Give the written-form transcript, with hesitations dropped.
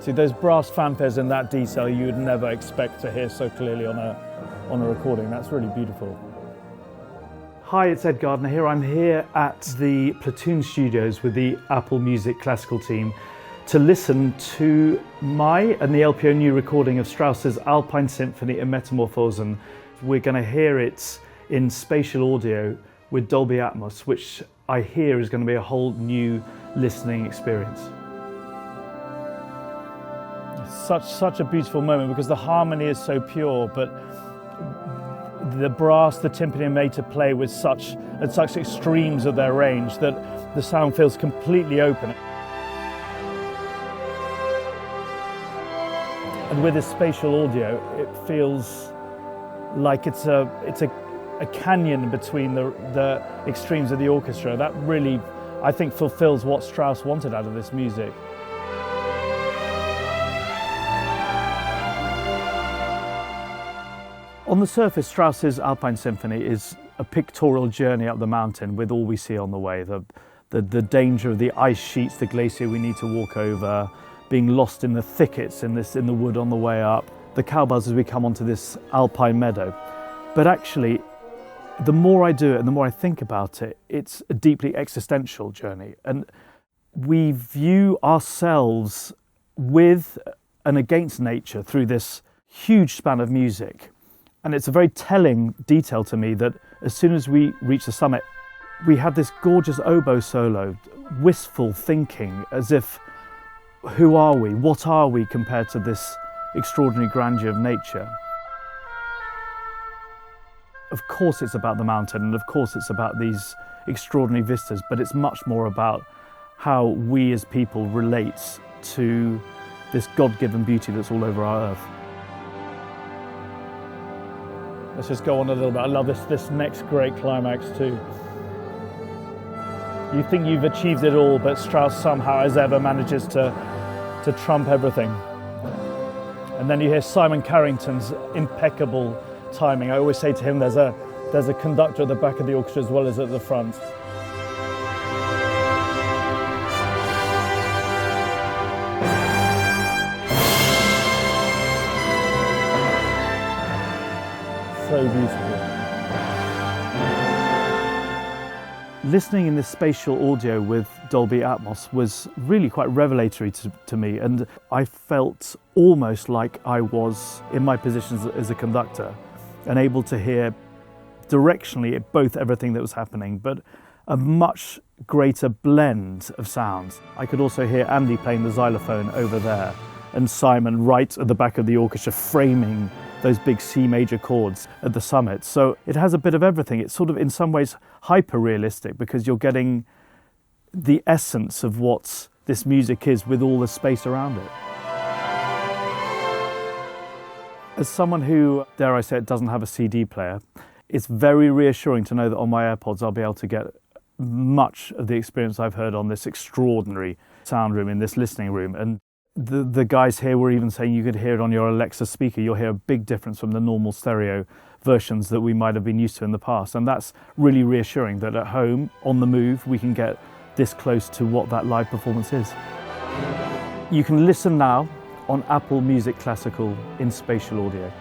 See, those brass fanfares in that detail you would never expect to hear so clearly on a recording. That's really beautiful. Hi, it's Ed Gardner here. I'm here at the Platoon Studios with the Apple Music classical team to listen to my and the LPO new recording of Strauss's Alpine Symphony in Metamorphosen. We're going to hear it in spatial audio with Dolby Atmos, which I hear is going to be a whole new listening experience. Such a beautiful moment because the harmony is so pure, but the brass, the timpani are made to play with such extremes of their range that the sound feels completely open. And with this spatial audio, it feels like it's a canyon between the extremes of the orchestra. That really, I think, fulfills what Strauss wanted out of this music. On the surface, Strauss's Alpine Symphony is a pictorial journey up the mountain with all we see on the way. The danger of the ice sheets, the glacier we need to walk over, being lost in the thickets in the wood on the way up, the cowbells as we come onto this alpine meadow. But actually, the more I do it and the more I think about it, it's a deeply existential journey. And we view ourselves with and against nature through this huge span of music. And it's a very telling detail to me that as soon as we reach the summit, we have this gorgeous oboe solo, wistful thinking, as if, who are we? What are we compared to this extraordinary grandeur of nature? Of course it's about the mountain, and of course it's about these extraordinary vistas, but it's much more about how we as people relate to this God-given beauty that's all over our earth. Let's just go on a little bit. I love this next great climax too. You think you've achieved it all, but Strauss somehow as ever manages to trump everything. And then you hear Simon Carrington's impeccable timing. I always say to him, there's a conductor at the back of the orchestra as well as at the front. So beautiful. Listening in this spatial audio with Dolby Atmos was really quite revelatory to me, and I felt almost like I was in my position as a conductor and able to hear directionally both everything that was happening, but a much greater blend of sounds. I could also hear Andy playing the xylophone over there and Simon right at the back of the orchestra framing those big C major chords at the summit. So it has a bit of everything. It's sort of in some ways hyper-realistic because you're getting the essence of what this music is with all the space around it. As someone who, dare I say it, doesn't have a CD player, it's very reassuring to know that on my AirPods I'll be able to get much of the experience I've heard on this extraordinary sound room in this listening room. And the guys here were even saying you could hear it on your Alexa speaker. You'll hear a big difference from the normal stereo versions that we might have been used to in the past. And that's really reassuring that at home, on the move, we can get this close to what that live performance is. You can listen now on Apple Music Classical in spatial audio.